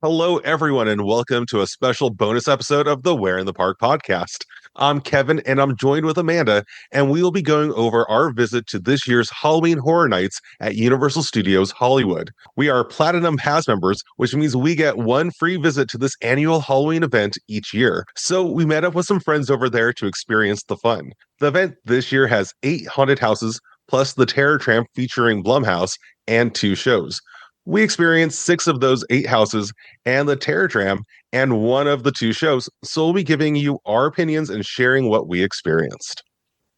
Hello, everyone, and welcome to a special bonus episode of the Where in the Park podcast. I'm Kevin, and I'm joined with Amanda, and we will be going over our visit to this year's Halloween Horror Nights at Universal Studios Hollywood. We are Platinum Pass members, which means we get one free visit to this annual Halloween event each year. So we met up with some friends over there to experience the fun. The event this year has 8 haunted houses, plus the Terror Tram featuring Blumhouse, and 2 shows. We experienced 6 of those 8 houses and the Terror Tram and one of the 2 shows. So we'll be giving you our opinions and sharing what we experienced.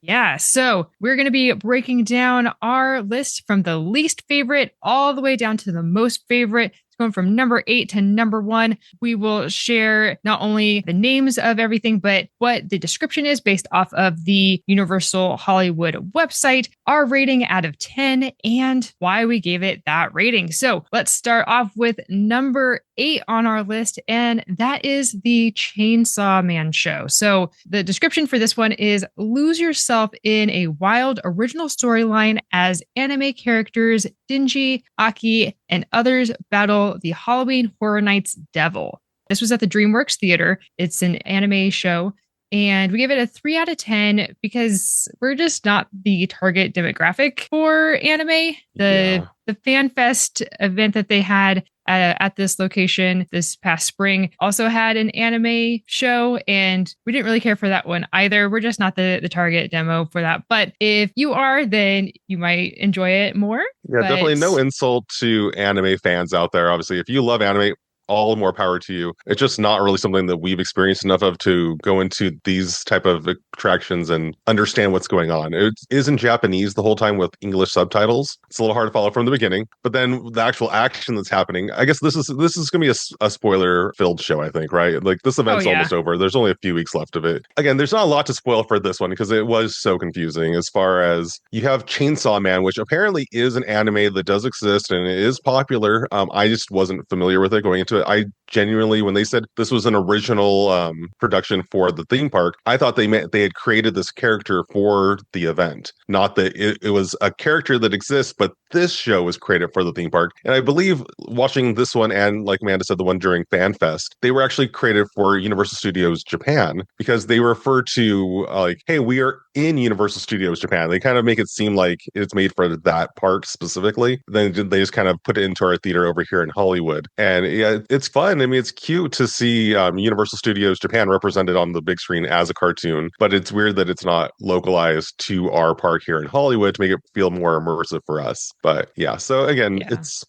Yeah, so we're going to be breaking down our list from the least favorite all the way down to the most favorite. Going from number 8 to number 1. We will share not only the names of everything, but what the description is based off of the Universal Hollywood website, our rating out of 10, and why we gave it that rating. So let's start off with number 8 on our list, and that is the Chainsaw Man show. So the description for this one is lose yourself in a wild original storyline as anime characters Dingy, Aki, and others battle the Halloween Horror Nights devil. This was at the DreamWorks Theater. It's an anime show. And we give it a 3 out of 10 because we're just not the target demographic for anime. The Fan Fest event that they had at this location this past spring also had an anime show, and we didn't really care for that one either. We're just not the target demo for that. But if you are, then you might enjoy it more. Yeah, definitely no insult to anime fans out there. Obviously, if you love anime, all more power to you. It's just not really something that we've experienced enough of to go into these type of attractions and understand what's going on. It is in Japanese the whole time with English subtitles. It's a little hard to follow from the beginning, but then the actual action that's happening, I guess this is going to be a spoiler-filled show, I think, right? Like this event's almost over. There's only a few weeks left of it. Again, there's not a lot to spoil for this one because it was so confusing as far as you have Chainsaw Man, which apparently is an anime that does exist and it is popular. I just wasn't familiar with it going into it. I genuinely, when they said this was an original production for the theme park, I thought they meant they had created this character for the event, not that it was a character that exists, but this show was created for the theme park. And I believe watching this one and, like Amanda said, the one during Fan Fest, they were actually created for Universal Studios Japan because they refer to like, hey, we are in Universal Studios Japan. They kind of make it seem like it's made for that park specifically. Then they just kind of put it into our theater over here in Hollywood. And yeah, it's fun. I mean, it's cute to see Universal Studios Japan represented on the big screen as a cartoon, but it's weird that it's not localized to our park here in Hollywood to make it feel more immersive for us. But yeah, so again,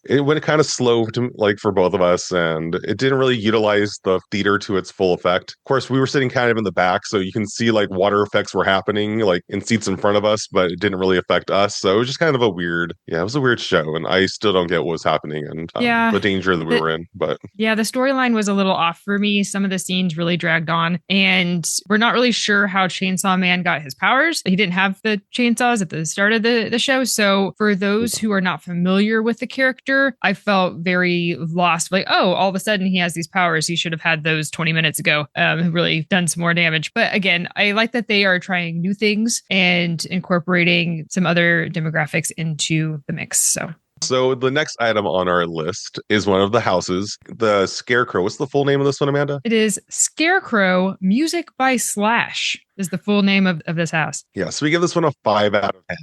it went kind of slow to, like for both of us, and it didn't really utilize the theater to its full effect. Of course, we were sitting kind of in the back, so you can see like water effects were happening like in seats in front of us, but it didn't really affect us. So it was just kind of it was a weird show, and I still don't get what was happening and the danger that we were in. But yeah, the storyline was a little off for me. Some of the scenes really dragged on, and we're not really sure how Chainsaw Man got his powers. He didn't have the chainsaws at the start of the show. So for those who are not familiar with the character, I felt very lost. Like, oh, all of a sudden he has these powers. He should have had those 20 minutes ago. Really done some more damage. But again, I like that they are trying new things and incorporating some other demographics into the mix. So the next item on our list is one of the houses, the Scarecrow. What's the full name of this one, Amanda? It is Scarecrow Music by Slash is the full name of this house. Yeah, so we give this one a 5 out of 10.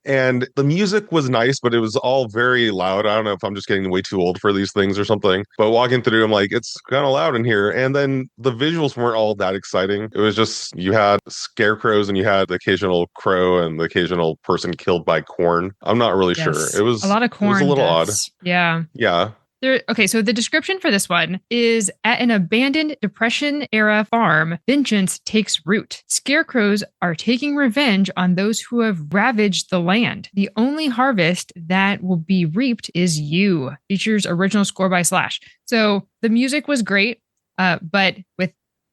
And the music was nice, but it was all very loud. I don't know if I'm just getting way too old for these things or something. But walking through, I'm like, it's kind of loud in here. And then the visuals weren't all that exciting. It was just, you had scarecrows and you had the occasional crow and the occasional person killed by corn. I'm not really sure. It was a lot of corn. It was a little odd. Yeah. Yeah. Okay, so the description for this one is at an abandoned Depression-era farm, vengeance takes root. Scarecrows are taking revenge on those who have ravaged the land. The only harvest that will be reaped is you. Features original score by Slash. So the music was great, but with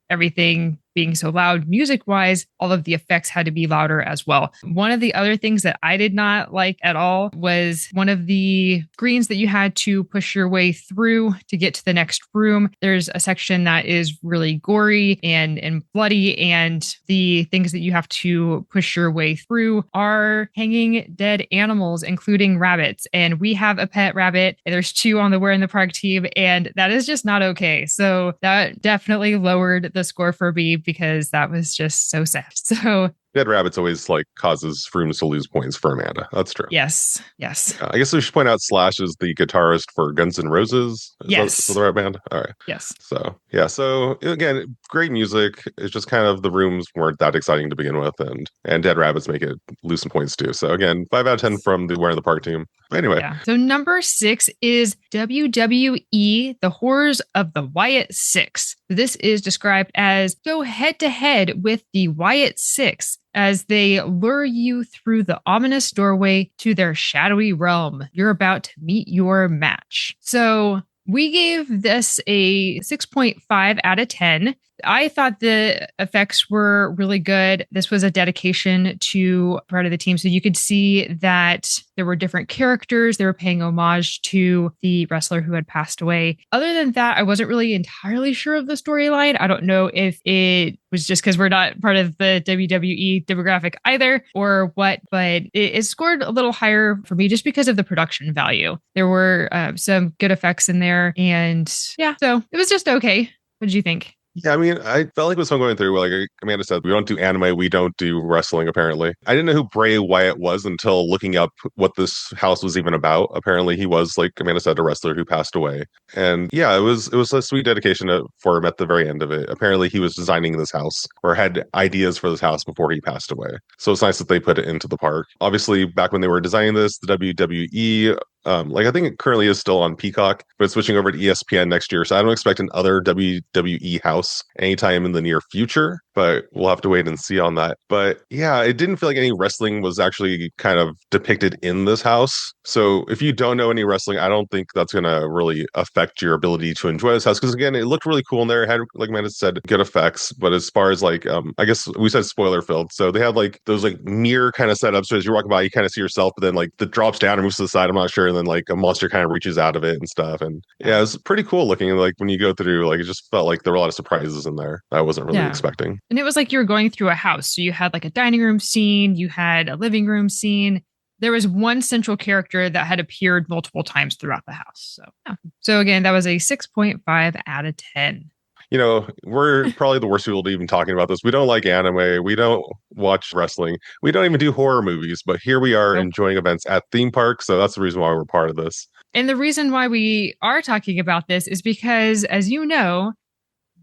everything being so loud music wise, all of the effects had to be louder as well. One of the other things that I did not like at all was one of the screens that you had to push your way through to get to the next room. There's a section that is really gory and bloody, and the things that you have to push your way through are hanging dead animals, including rabbits. And we have a pet rabbit. There's two on the We're in the Park team, and that is just not okay. So that definitely lowered the score for me because that was just so sad. So Dead rabbits always like causes rooms to lose points for Amanda. That's true. yes. I guess we should point out Slash is the guitarist for Guns N' Roses. Is that the right band? All right. Yes. So yeah. So again, great music. It's just kind of the rooms weren't that exciting to begin with, and Dead Rabbits make it lose some points too. So again, 5 out of 10 from the We're in the Park team. Anyway. Yeah. So number 6 is WWE: The Horrors of the Wyatt Six. This is described as go head to head with the Wyatt Six as they lure you through the ominous doorway to their shadowy realm. You're about to meet your match. So we gave this a 6.5 out of 10. I thought the effects were really good. This was a dedication to part of the team. So you could see that there were different characters. They were paying homage to the wrestler who had passed away. Other than that, I wasn't really entirely sure of the storyline. I don't know if it was just because we're not part of the WWE demographic either or what, but it scored a little higher for me just because of the production value. There were some good effects in there. And yeah, so it was just okay. What did you think? Yeah, I mean, I felt like with someone going through, like Amanda said, we don't do anime, we don't do wrestling, apparently. I didn't know who Bray Wyatt was until looking up what this house was even about. Apparently, he was, like Amanda said, a wrestler who passed away. And yeah, it was a sweet dedication for him at the very end of it. Apparently, he was designing this house or had ideas for this house before he passed away. So it's nice that they put it into the park. Obviously, back when they were designing this, the WWE I think it currently is still on Peacock, but it's switching over to ESPN next year. So I don't expect another WWE house anytime in the near future, but we'll have to wait and see on that. But yeah, it didn't feel like any wrestling was actually kind of depicted in this house. So if you don't know any wrestling, I don't think that's going to really affect your ability to enjoy this house. Because again, it looked really cool in there. It had, like Amanda said, good effects. But as far as like, I guess we said spoiler filled. So they had like those like mirror kind of setups. So as you're walking by, you kind of see yourself, but then like the drops down and moves to the side. I'm not sure. And then like a monster kind of reaches out of it and stuff. And yeah, it's pretty cool looking. Like when you go through, like it just felt like there were a lot of surprises in there I wasn't really expecting. And it was like you were going through a house. So you had like a dining room scene, you had a living room scene. There was one central character that had appeared multiple times throughout the house. So yeah. So again, that was a 6.5 out of 10. You know, we're probably the worst people to even talking about this. We don't like anime. We don't watch wrestling. We don't even do horror movies. But here we are enjoying events at theme parks. So that's the reason why we're part of this. And the reason why we are talking about this is because, as you know,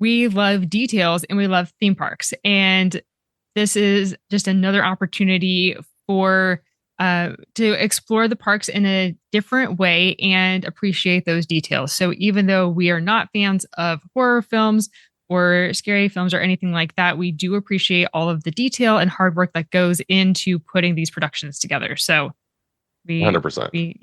we love details and we love theme parks. And this is just another opportunity for to explore the parks in a different way and appreciate those details. So even though we are not fans of horror films or scary films or anything like that, we do appreciate all of the detail and hard work that goes into putting these productions together. So we 100%.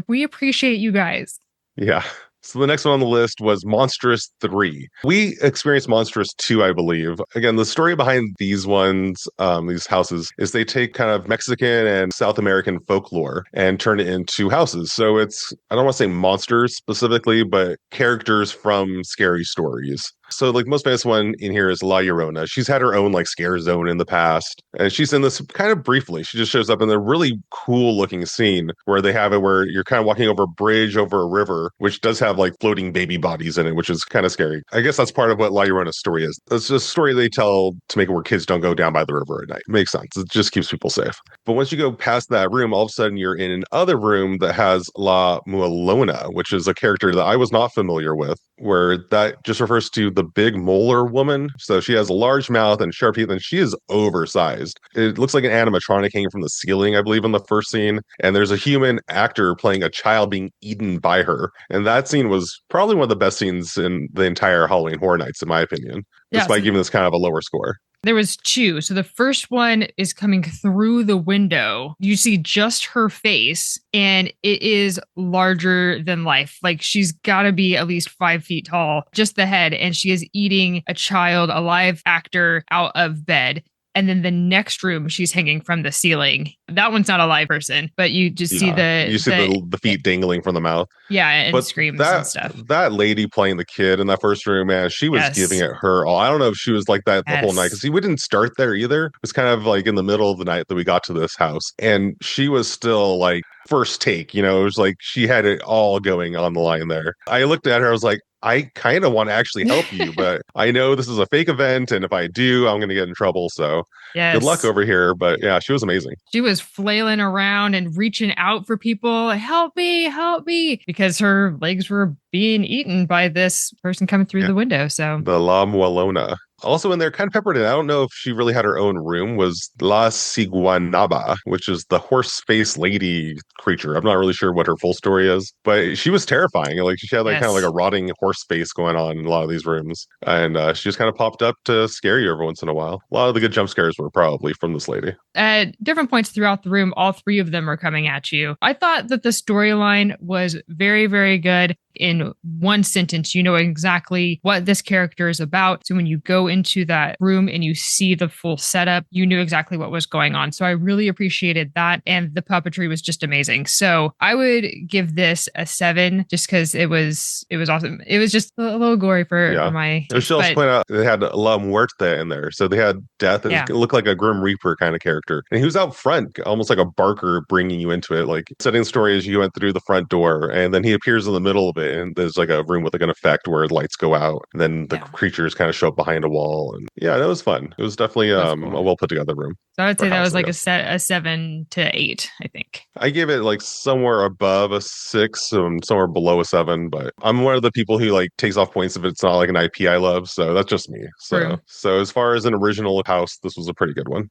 We appreciate you guys. Yeah. So the next one on the list was Monstrous 3. We experienced Monstrous 2, I believe. Again, the story behind these ones, these houses, is they take kind of Mexican and South American folklore and turn it into houses. So it's, I don't want to say monsters specifically, but characters from scary stories. So like most famous one in here is La Llorona. She's had her own like scare zone in the past. And she's in this kind of briefly. She just shows up in a really cool looking scene where they have it where you're kind of walking over a bridge over a river, which does have like floating baby bodies in it, which is kind of scary. I guess that's part of what La Llorona's story is. It's a story they tell to make it where kids don't go down by the river at night. It makes sense. It just keeps people safe. But once you go past that room, all of a sudden you're in another room that has La Muelona, which is a character that I was not familiar with, where that just refers to the big molar woman. So she has a large mouth and sharp teeth, and she is oversized. It looks like an animatronic hanging from the ceiling, I believe, in the first scene. And there's a human actor playing a child being eaten by her. And that scene was probably one of the best scenes in the entire Halloween Horror Nights, in my opinion, despite giving this kind of a lower score. There was two. So the first one is coming through the window. You see just her face, and it is larger than life. Like she's got to be at least 5 feet tall, just the head. And she is eating a child, a live actor, out of bed. And then the next room, she's hanging from the ceiling. That one's not a live person, but you just see the feet dangling from the mouth. Yeah, and But screams and stuff. that lady playing the kid in that first room, man, she was giving it her all. I don't know if she was like that the whole night, because we didn't start there either. It was kind of like in the middle of the night that we got to this house, and she was still like first take. It was like she had it all going on the line there. I looked at her, I was like, I kind of want to actually help you, but I know this is a fake event, and if I do, I'm going to get in trouble. So good luck over here. But yeah, she was amazing. She was flailing around and reaching out for people. Help me, because her legs were being eaten by this person coming through the window. So the La Muelona. Also in there, kind of peppered in, I don't know if she really had her own room, was La Ciguanaba, which is the horse face lady creature. I'm not really sure what her full story is, but she was terrifying. Like she had kind of like a rotting horse face going on in a lot of these rooms. And she just kind of popped up to scare you every once in a while. A lot of the good jump scares were probably from this lady. At different points throughout the room, all three of them are coming at you. I thought that the storyline was very, very good. In one sentence, you know exactly what this character is about. So when you go into that room and you see the full setup, you knew exactly what was going on. So I really appreciated that. And the puppetry was just amazing. So I would give this a 7 just because it was awesome. It was just a little gory for my taste. Should also point out they had La Muerte in there. So they had death. It looked like a Grim Reaper kind of character. And he was out front, almost like a barker bringing you into it, like setting the story as you went through the front door. And then he appears in the middle of it. And there's like a room with like an effect where lights go out, and then the creatures kind of show up behind a wall. And yeah, that was fun. It was definitely cool. A well put together room. So I would say that was like a 7 to 8, I think. I gave it like somewhere above a 6, somewhere below a 7, but I'm one of the people who like takes off points if it's not like an IP I love. So that's just me. So as far as an original house, this was a pretty good one.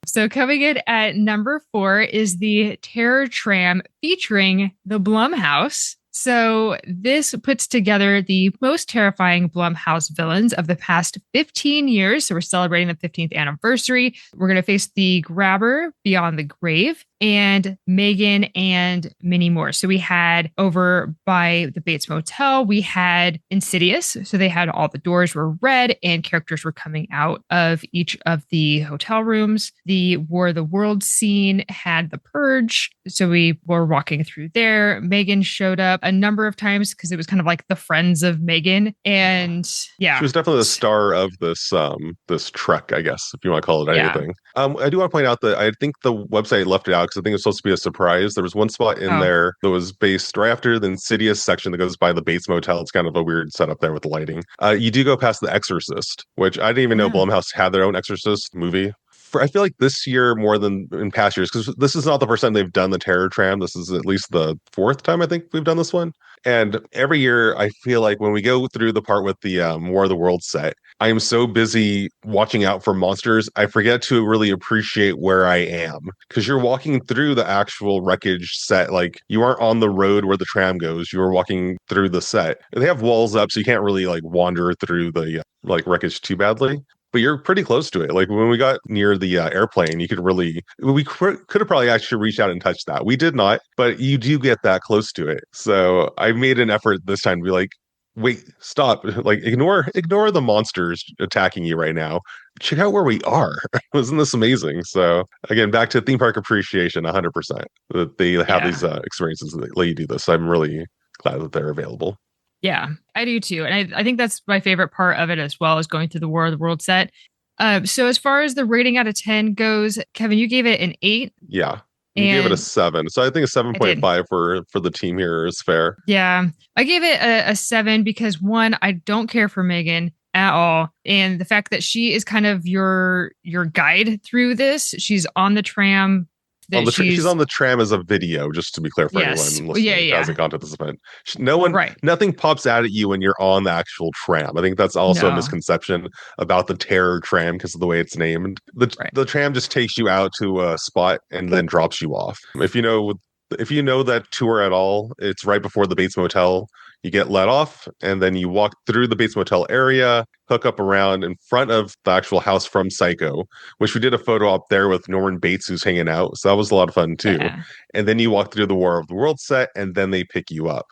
So coming in at number 4 is the Terror Tram featuring the Blumhouse. So this puts together the most terrifying Blumhouse villains of the past 15 years. So we're celebrating the 15th anniversary. We're going to face the Grabber Beyond the Grave and Megan and many more. So we had over by the Bates Motel, we had Insidious. So they had all the doors were red and characters were coming out of each of the hotel rooms. The War of the World scene had the Purge. So we were walking through there. Megan showed up a number of times because it was kind of like the friends of Megan. And yeah, she was definitely the star of this this trek, I guess, if you want to call it anything. I do want to point out that I think the website left it out because I think it's supposed to be a surprise. There was one spot in there that was based right after the Insidious section that goes by the Bates Motel. It's kind of a weird setup there with the lighting. You do go past The Exorcist, which I didn't even know Blumhouse had their own Exorcist movie. I feel like this year more than in past years, because this is not the first time they've done the Terror Tram. This is at least the 4th time I think we've done this one. And every year I feel like when we go through the part with the War of the World set, I am so busy watching out for monsters, I forget to really appreciate where I am. Because you're walking through the actual wreckage set, like you aren't on the road where the tram goes. You are walking through the set. They have walls up, so you can't really like wander through the wreckage too badly. But you're pretty close to it. Like when we got near the airplane, you could could have probably actually reached out and touched that. We did not, but you do get that close to it. So I made an effort this time to be like, wait, stop. Like ignore the monsters attacking you right now. Check out where we are. Isn't this amazing? So again, back to theme park appreciation, 100%. That they have these experiences that let you do this. I'm really glad that they're available. Yeah, I do too. And I think that's my favorite part of it as well, is going through the War of the World set. So as far as the rating out of 10 goes, Kevin, you gave it an 8. Yeah. You gave it a 7. So I think a 7.5 for the team here is fair. Yeah. I gave it a 7 because, one, I don't care for Megan at all. And the fact that she is kind of your guide through this. She's on the tram. She's on the tram as a video, just to be clear for anyone listening who hasn't gone to this event. Nothing pops out at you when you're on the actual tram. I think that's also a misconception about the Terror Tram because of the way it's named. The tram just takes you out to a spot and then drops you off. If you know that tour at all, it's right before the Bates Motel. You get let off, and then you walk through the Bates Motel area, hook up around in front of the actual house from Psycho, which we did a photo up there with Norman Bates who's hanging out. So that was a lot of fun too. Yeah. And then you walk through the War of the Worlds set, and then they pick you up.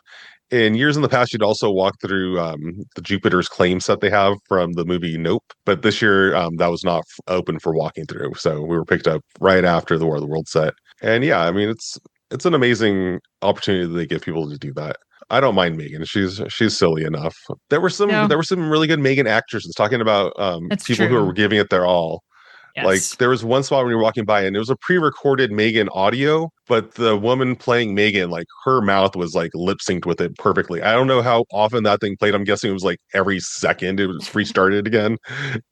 In years in the past, you'd also walk through the Jupiter's Claim set they have from the movie Nope. But this year, that was not open for walking through. So we were picked up right after the War of the Worlds set. And yeah, I mean, it's an amazing opportunity that they give people to do that. I don't mind Megan. She's silly enough. No, There were some really good Megan actresses talking about that's people who true. were giving it their all. Like Yes. there was one spot when you were walking by and it was a pre-recorded Megan audio, but the woman playing Megan, like her mouth was like lip synced with it perfectly. I don't know how often that thing played. I'm guessing it was like every second it was restarted again.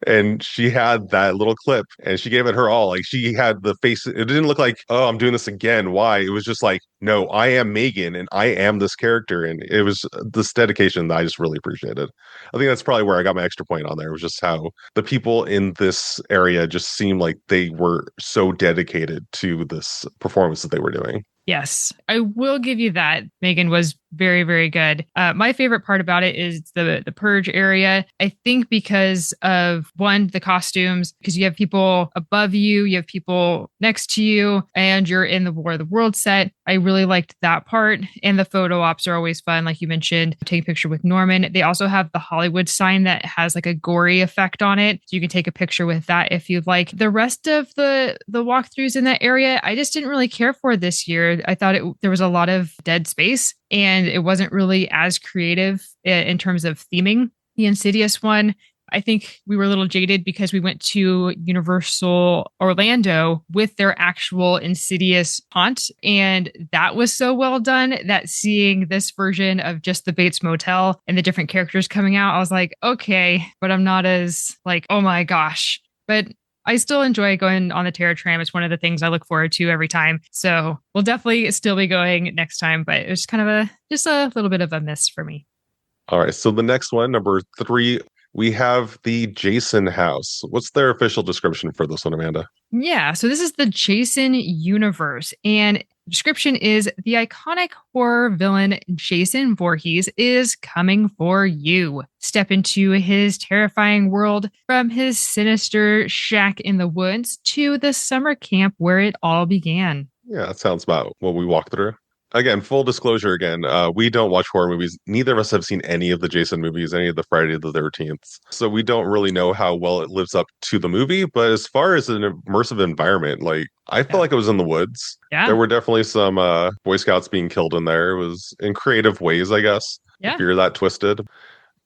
And she had that little clip and she gave it her all. Like she had the face. It didn't look like, oh, I'm doing this again. Why? It was just like, no, I am Megan and I am this character. And it was this dedication that I just really appreciated. I think that's probably where I got my extra point on there. It was just how the people in this area just seemed like they were so dedicated to this performance that they were doing. Yes, I will give you that. Megan was very, very good. My favorite part about it is the purge area. I think because of one, the costumes, because you have people above you, you have people next to you, and you're in the War of the World set. I really liked that part. And the photo ops are always fun, like you mentioned, take a picture with Norman. They also have the Hollywood sign that has like a gory effect on it. So you can take a picture with that if you'd like. The rest of the walkthroughs in that area, I just didn't really care for this year. I thought there was a lot of dead space and it wasn't really as creative in terms of theming. The Insidious one, I think we were a little jaded because we went to Universal Orlando with their actual Insidious haunt. And that was so well done that seeing this version of just the Bates Motel and the different characters coming out, I was like, okay, but I'm not as like, oh my gosh. But I still enjoy going on the Tram. It's one of the things I look forward to every time. So we'll definitely still be going next time, but it was kind of just a little bit of a miss for me. All right. So the next one, number 3, we have the Jason house. What's their official description for this one, Amanda? Yeah, so this is the Jason universe, and description is the iconic horror villain Jason Voorhees is coming for you. Step into his terrifying world from his sinister shack in the woods to the summer camp where it all began. Yeah, that sounds about what we walked through. Again, full disclosure again, we don't watch horror movies. Neither of us have seen any of the Jason movies, any of the Friday the 13th. So we don't really know how well it lives up to the movie. But as far as an immersive environment, like I felt like it was in the woods. Yeah. There were definitely some Boy Scouts being killed in there. It was in creative ways, I guess, Yeah. if you're that twisted.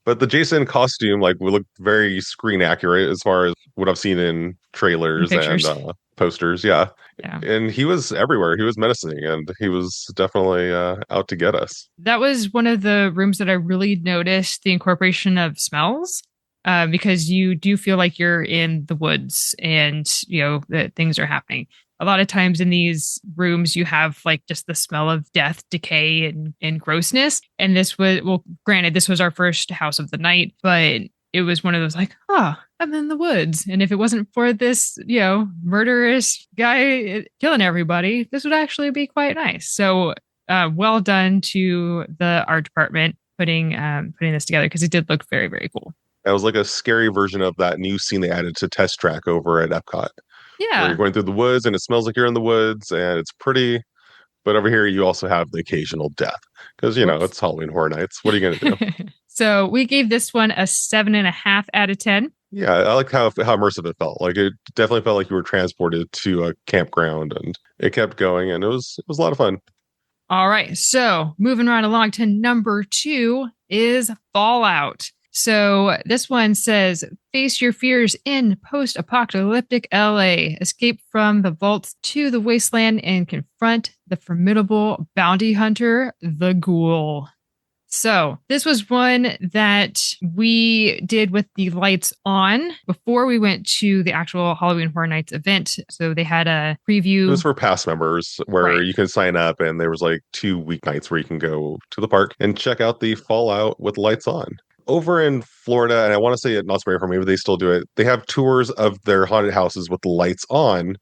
But the Jason costume, like, would look very screen accurate as far as what I've seen in trailers and posters. Yeah. Yeah. And he was everywhere. He was menacing and he was definitely out to get us. That was one of the rooms that I really noticed the incorporation of smells. Because you do feel like you're in the woods and, you know, that things are happening. A lot of times in these rooms, you have like just the smell of death, decay, and grossness. And this was, well, granted, this was our first house of the night, but it was one of those like, oh, I'm in the woods. And if it wasn't for this, you know, murderous guy killing everybody, this would actually be quite nice. So well done to the art department putting this together because it did look very, very cool. It was like a scary version of that new scene they added to Test Track over at Epcot. Yeah. Where you're going through the woods and it smells like you're in the woods and it's pretty. But over here, you also have the occasional death because, you know, it's Halloween Horror Nights. What are you going to do? So we gave this one a 7.5 out of 10. Yeah, I like how immersive it felt. Like it definitely felt like you were transported to a campground and it kept going and it was a lot of fun. All right. So moving right along to number 2 is Fallout. So this one says, face your fears in post-apocalyptic LA. Escape from the vaults to the wasteland and confront the formidable bounty hunter, the Ghoul. So this was one that we did with the lights on before we went to the actual Halloween Horror Nights event. So they had a preview. It was for past members where you can sign up and there was like 2 weeknights where you can go to the park and check out the Fallout with lights on. Over in Florida, and I want to say at Knott's Berry Farm, maybe they still do it, they have tours of their haunted houses with the lights on,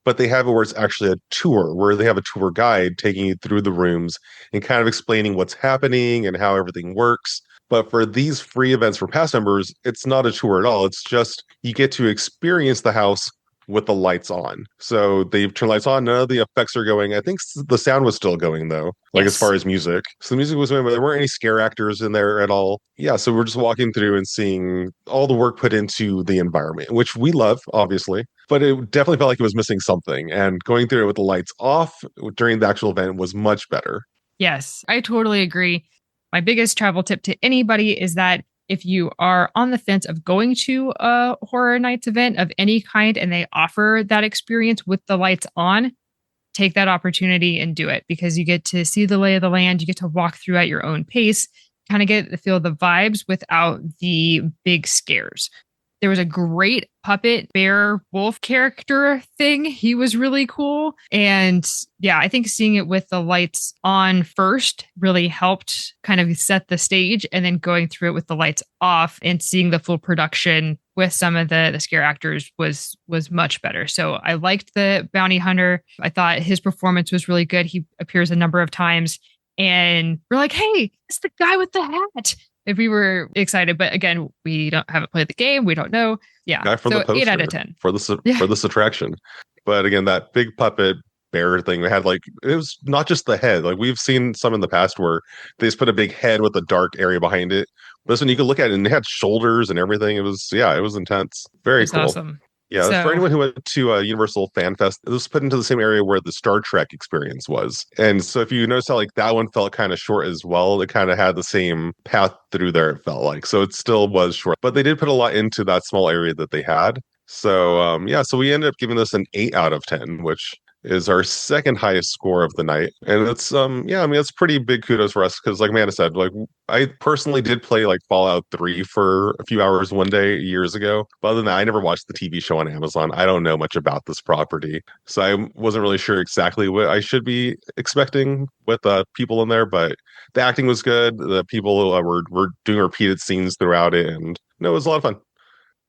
but they have it where it's actually a tour, where they have a tour guide taking you through the rooms and kind of explaining what's happening and how everything works. But for these free events for pass members, it's not a tour at all. It's just you get to experience the house with the lights on. So they've turned lights on. None of the effects are going. I think the sound was still going though, like as far Yes. as music. So the music was going, but there weren't any scare actors in there at all. Yeah. So we're just walking through and seeing all the work put into the environment, which we love, obviously. But it definitely felt like it was missing something. And going through it with the lights off during the actual event was much better. Yes, I totally agree. My biggest travel tip to anybody is that if you are on the fence of going to a horror nights event of any kind and they offer that experience with the lights on, take that opportunity and do it because you get to see the lay of the land. You get to walk through at your own pace, kind of get to feel the vibes without the big scares. There was a great puppet bear wolf character thing. He was really cool. And yeah, I think seeing it with the lights on first really helped kind of set the stage. And then going through it with the lights off and seeing the full production with some of the scare actors was much better. So I liked the bounty hunter. I thought his performance was really good. He appears a number of times. And we're like, hey, it's the guy with the hat. If we were excited, but again, we haven't played the game. We don't know. Yeah. Guy from so the poster 8 out of 10 for this attraction. But again, that big puppet bear thing, they had like, it was not just the head. Like we've seen some in the past where they just put a big head with a dark area behind it. But this one you could look at it and it had shoulders and everything. It was intense. Very It's cool. awesome. Yeah, for So, anyone who went to Universal Fan Fest, it was put into the same area where the Star Trek experience was. And so if you notice how like that one felt kind of short as well, it kind of had the same path through there, it felt like. So it still was short. But they did put a lot into that small area that they had. So so we ended up giving this an 8 out of 10, which is our second highest score of the night. And it's it's pretty big kudos for us because like Amanda said, like I personally did play like Fallout 3 for a few hours one day years ago. But other than that, I never watched the TV show on Amazon. I don't know much about this property. So I wasn't really sure exactly what I should be expecting with people in there, but the acting was good. The people were doing repeated scenes throughout it, and no, it was a lot of fun.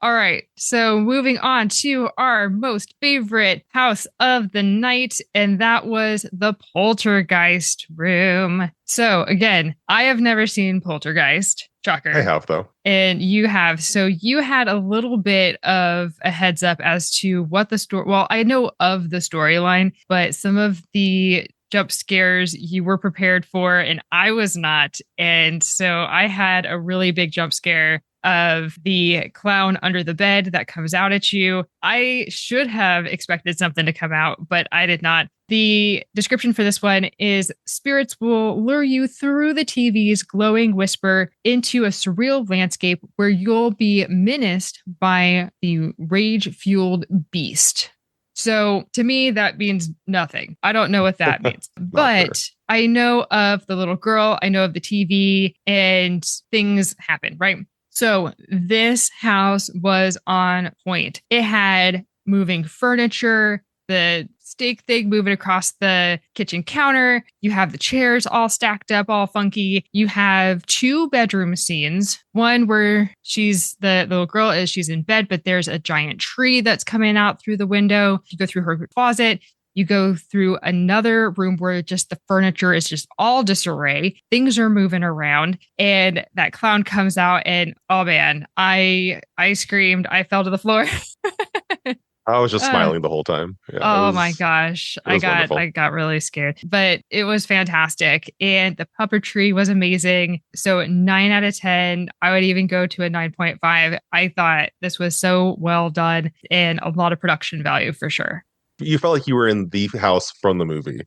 all right. So moving on to our most favorite house of the night, and that was the Poltergeist room. So again, I have never seen Poltergeist. Shocker. I have though. And you have. So you had a little bit of a heads up as to what the story. Well, I know of the storyline, but some of the jump scares you were prepared for, and I was not. And so I had a really big jump scare of the clown under the bed that comes out at you. I should have expected something to come out, but I did not. The description for this one is spirits will lure you through the TV's glowing whisper into a surreal landscape where you'll be menaced by the rage-fueled beast. So to me, that means nothing. I don't know what that means, but Sure. I know of the little girl. I know of the TV and things happen, right? So this house was on point. It had moving furniture, the steak thing moving across the kitchen counter. You have the chairs all stacked up, all funky. You have 2 bedroom scenes. One where the little girl she's in bed, but there's a giant tree that's coming out through the window. You go through her closet. You go through another room where just the furniture is just all disarray. Things are moving around, and that clown comes out, and oh man, I screamed. I fell to the floor. I was just smiling the whole time. Yeah, Oh my gosh. wonderful. I got really scared. But it was fantastic. And the puppetry was amazing. So 9 out of 10. I would even go to a 9.5. I thought this was so well done and a lot of production value for sure. You felt like you were in the house from the movie,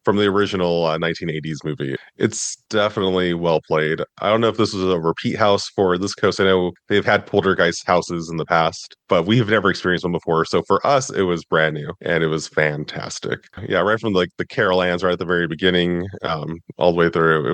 from the original 1980s movie. It's definitely well played. I don't know if this was a repeat house for this coast. I know they've had poltergeist houses in the past, but we've never experienced one before. So for us, it was brand new and it was fantastic. Yeah, right from like the Carol Ann's right at the very beginning, all the way through.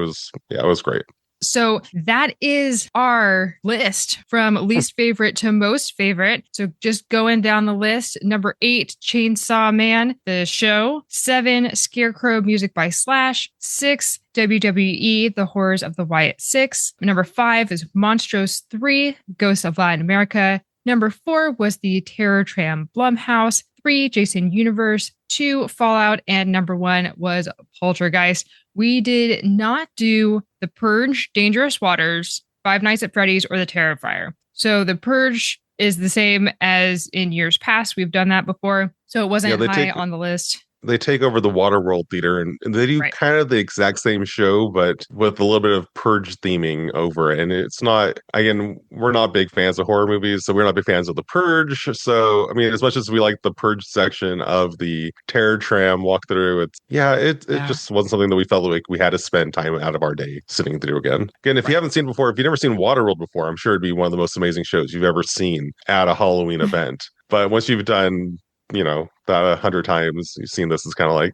It was great. So that is our list from least favorite to most favorite. So just going down the list, number 8, Chainsaw Man, the show. 7, Scarecrow, music by Slash. 6, WWE, The Horrors of the Wyatt 6. Number 5 is Monstrous 3, Ghosts of Latin America. Number 4 was the Terror Tram Blumhouse. 3, Jason Universe, 2, Fallout, and number 1 was Poltergeist. We did not do The Purge, Dangerous Waters, Five Nights at Freddy's, or The Terrifier. So The Purge is the same as in years past. We've done that before. So it wasn't high on the list. They take over the Waterworld Theater, and they do kind of the exact same show, but with a little bit of Purge theming over it. And it's not, again, we're not big fans of horror movies, so we're not big fans of The Purge. So, I mean, as much as we like the Purge section of the Terror Tram walkthrough, it just wasn't something that we felt like we had to spend time out of our day sitting through again. Again, if you haven't seen before, if you've never seen Waterworld before, I'm sure it'd be one of the most amazing shows you've ever seen at a Halloween event. But once you've done that 100 times, you've seen this, is kind of like,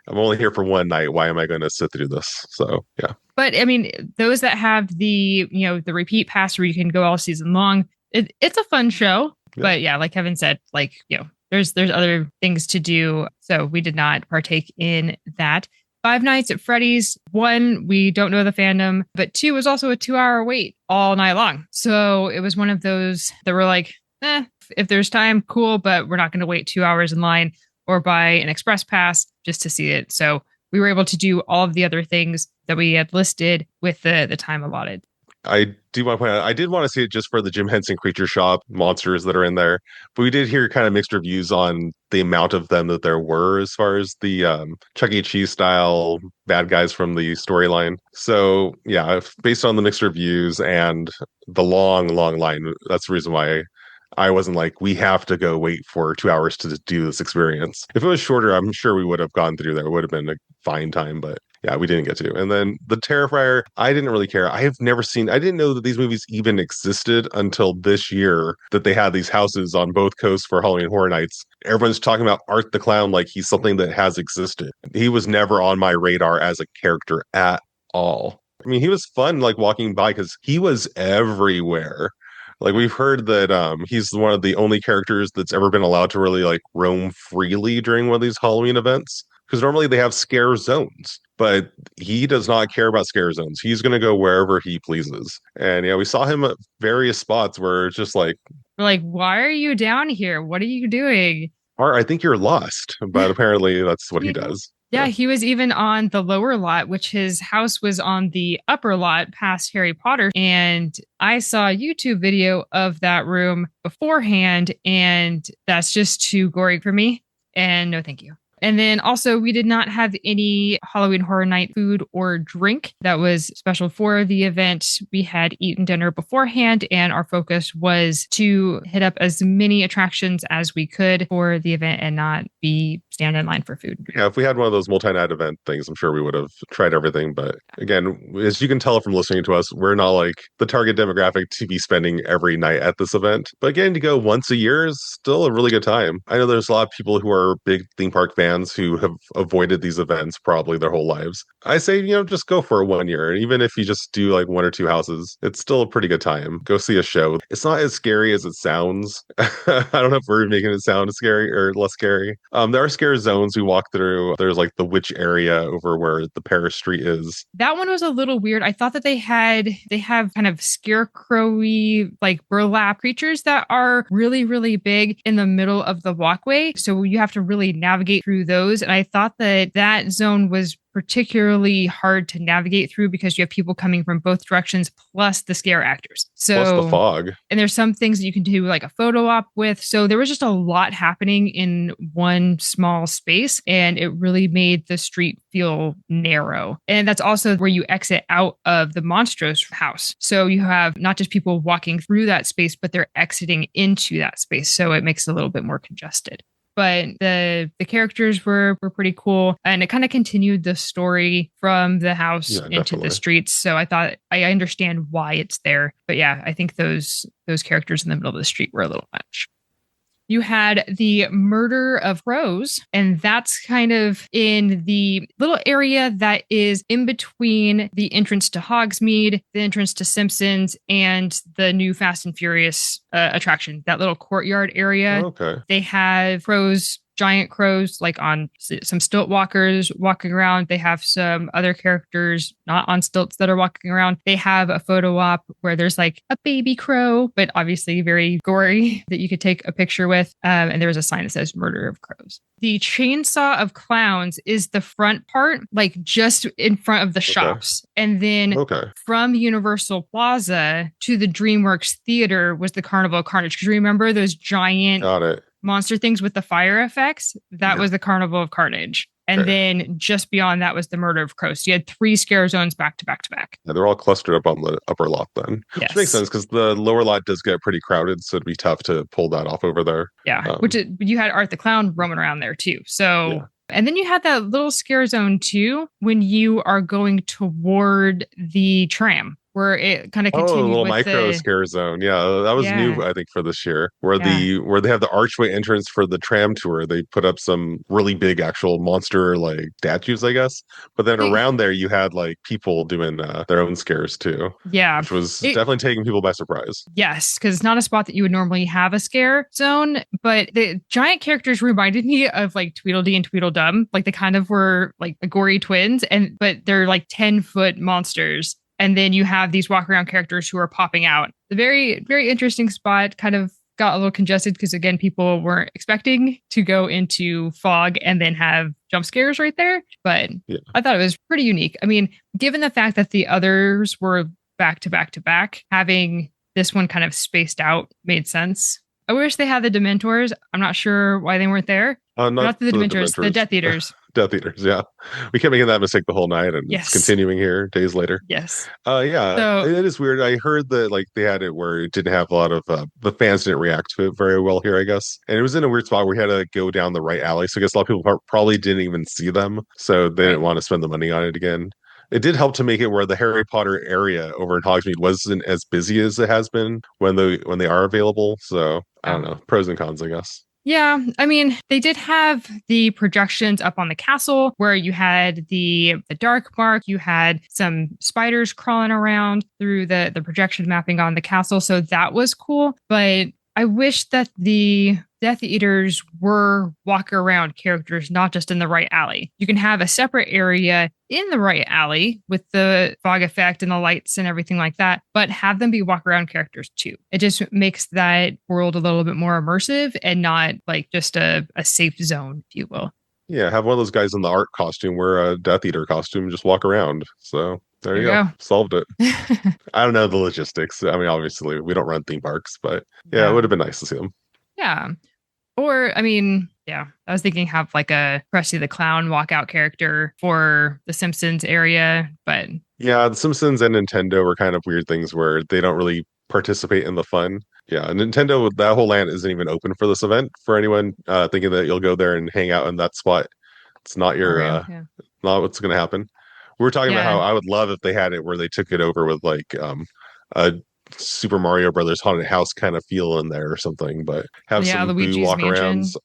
I'm only here for one night. Why am I going to sit through this? So, yeah. But I mean, those that have the repeat pass where you can go all season long, it's a fun show. Yeah. But yeah, like Kevin said, there's other things to do. So we did not partake in that. Five Nights at Freddy's, 1, we don't know the fandom, but 2 was also a 2-hour wait all night long. So it was one of those that were like, if there's time, cool, but we're not going to wait 2 hours in line or buy an express pass just to see it. So we were able to do all of the other things that we had listed with the time allotted. I do want to point out, I did want to see it just for the Jim Henson Creature Shop monsters that are in there. But we did hear kind of mixed reviews on the amount of them that there were as far as the Chuck E. Cheese style bad guys from the storyline. So, yeah, based on the mixed reviews and the long line, that's the reason why I wasn't like, we have to go wait for 2 hours to do this experience. If it was shorter, I'm sure we would have gone through there. It would have been a fine time, but yeah, we didn't get to. And then The Terrifier, I didn't really care. I didn't know that these movies even existed until this year, that they had these houses on both coasts for Halloween Horror Nights. Everyone's talking about Art the Clown like he's something that has existed. He was never on my radar as a character at all. I mean, he was fun, like walking by, because he was everywhere. Like, we've heard that he's one of the only characters that's ever been allowed to really like roam freely during one of these Halloween events. Because normally they have scare zones, but he does not care about scare zones. He's going to go wherever he pleases. And yeah, we saw him at various spots where it's just like, we're like, why are you down here? What are you doing? Or I think you're lost. But apparently that's what he does. Yeah, he was even on the lower lot, which his house was on the upper lot past Harry Potter. And I saw a YouTube video of that room beforehand, and that's just too gory for me. And no, thank you. And then also, we did not have any Halloween Horror Night food or drink that was special for the event. We had eaten dinner beforehand, and our focus was to hit up as many attractions as we could for the event and not be stand in line for food. Yeah, if we had one of those multi-night event things, I'm sure we would have tried everything. But again, as you can tell from listening to us, we're not like the target demographic to be spending every night at this event. But getting to go once a year is still a really good time. I know there's a lot of people who are big theme park fans who have avoided these events probably their whole lives. I say, just go for 1 year. And even if you just do like 1 or 2 houses, it's still a pretty good time. Go see a show. It's not as scary as it sounds. I don't know if we're making it sound scary or less scary. There are scare zones we walk through. There's like the witch area over where the Paris Street is. That one was a little weird. I thought that they have kind of scarecrowy, like burlap creatures that are really, really big in the middle of the walkway. So you have to really navigate through those. And I thought that zone was particularly hard to navigate through because you have people coming from both directions plus the scare actors. So plus the fog. And there's some things that you can do like a photo op with. So there was just a lot happening in one small space, and it really made the street feel narrow. And that's also where you exit out of the Monstrous house. So you have not just people walking through that space, but they're exiting into that space. So it makes it a little bit more congested. But the characters were pretty cool, and it kind of continued the story from the house into the streets. So I thought I understand why it's there. But yeah, I think those characters in the middle of the street were a little much. You had the Murder of Rose, and that's kind of in the little area that is in between the entrance to Hogsmeade, the entrance to Simpsons, and the new Fast and Furious attraction, that little courtyard area. Okay. They have Rose giant crows, like on some stilt walkers walking around. They have some other characters not on stilts that are walking around. They have a photo op where there's like a baby crow, but obviously very gory that you could take a picture with. And there's a sign that says murder of crows. The chainsaw of clowns is the front part, like just in front of the shops. And then from Universal Plaza to the DreamWorks Theater was the Carnival of Carnage. Because remember those giant monster things with the fire effects? That was the Carnival of Carnage. And then just beyond that was the Murder of Crows. So you had 3 scare zones back to back to back. Yeah, they're all clustered up on the upper lot then. Yes. Which makes sense because the lower lot does get pretty crowded. So it'd be tough to pull that off over there. Yeah. You had Art the Clown roaming around there too. So, and then you had that little scare zone too when you are going toward the tram, where it kind of continues. Oh, a little with micro scare zone. Yeah, that was new, I think, for this year. Where they have the archway entrance for the tram tour, they put up some really big actual monster like statues, I guess. But then around there, you had like people doing their own scares too. Yeah, which was definitely taking people by surprise. Yes, because it's not a spot that you would normally have a scare zone. But the giant characters reminded me of like Tweedledee and Tweedledum. Like they kind of were like the gory twins, but they're like 10-foot monsters. And then you have these walk around characters who are popping out. The very, very interesting spot kind of got a little congested because, again, people weren't expecting to go into fog and then have jump scares right there. But I thought it was pretty unique. I mean, given the fact that the others were back to back to back, having this one kind of spaced out made sense. I wish they had the Dementors. I'm not sure why they weren't there. Not the Dementors, the Death Eaters. Death Eaters, yeah. We kept making that mistake the whole night, and it's continuing here days later. Yes. So, it is weird. I heard that like they had it where it didn't have a lot of the fans didn't react to it very well here, I guess. And it was in a weird spot where we had to go down the right alley. So I guess a lot of people probably didn't even see them, so they didn't want to spend the money on it again. It did help to make it where the Harry Potter area over in Hogsmeade wasn't as busy as it has been when they are available. So I don't know, pros and cons, I guess. Yeah, I mean, they did have the projections up on the castle where you had the dark mark, you had some spiders crawling around through the projection mapping on the castle. So that was cool. But I wish that the Death Eaters were walk around characters, not just in the right alley. You can have a separate area in the right alley with the fog effect and the lights and everything like that, but have them be walk around characters too. It just makes that world a little bit more immersive and not like just a safe zone, if you will. Yeah, have one of those guys in the art costume wear a Death Eater costume and just walk around. So there you go. Solved it. I don't know the logistics. I mean, obviously, we don't run theme parks, but yeah, it would have been nice to see them. Yeah. Or, I mean, I was thinking have like a Krusty the Clown walkout character for the Simpsons area, but... Yeah, the Simpsons and Nintendo were kind of weird things where they don't really participate in the fun. Yeah, Nintendo, that whole land isn't even open for this event for anyone thinking that you'll go there and hang out in that spot. It's not not what's going to happen. We were talking about how I would love if they had it where they took it over with like a Super Mario Brothers haunted house kind of feel in there or something, but have some Luigi's walk arounds.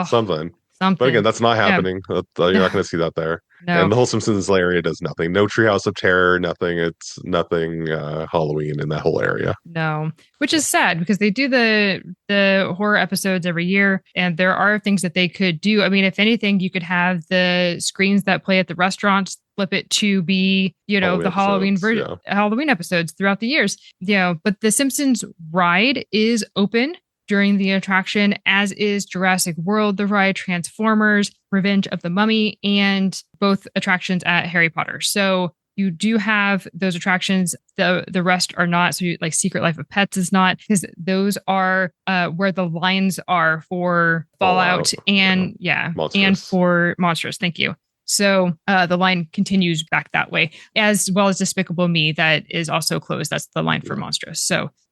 Something. But again, that's not happening. You're not going to see that there. No. And the whole Simpsons area does nothing. No Treehouse of Terror, nothing. It's nothing Halloween in that whole area. No, which is sad because they do the horror episodes every year, and there are things that they could do. I mean, if anything, you could have the screens that play at the restaurants flip it to be, the Halloween Halloween episodes throughout the years. But the Simpsons ride is open during the attraction, as is Jurassic World, the ride, Transformers, Revenge of the Mummy, and both attractions at Harry Potter. So you do have those attractions. The rest are not. So like Secret Life of Pets is not, because those are where the lines are for Fallout and and for Monstrous. Thank you. So the line continues back that way, as well as Despicable Me, that is also closed. That's the line for Monstrous.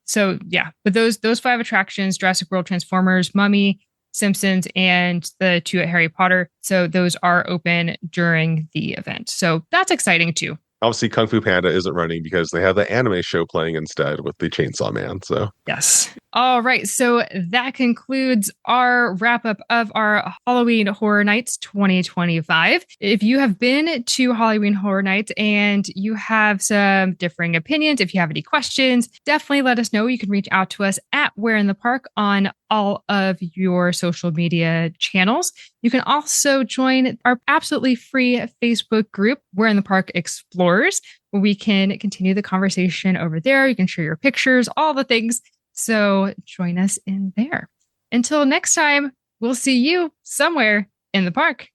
So yeah, but those 5 attractions, Jurassic World, Transformers, Mummy, Simpsons, and the 2 at Harry Potter. So those are open during the event. So that's exciting too. Obviously, Kung Fu Panda isn't running because they have the anime show playing instead with the Chainsaw Man. So yes. All right. So that concludes our wrap up of our Halloween Horror Nights 2025. If you have been to Halloween Horror Nights and you have some differing opinions, if you have any questions, definitely let us know. You can reach out to us at Where in the Park on all of your social media channels. You can also join our absolutely free Facebook group, We're in the Park Explorers, where we can continue the conversation over there. You can share your pictures, all the things. So join us in there. Until next time, we'll see you somewhere in the park.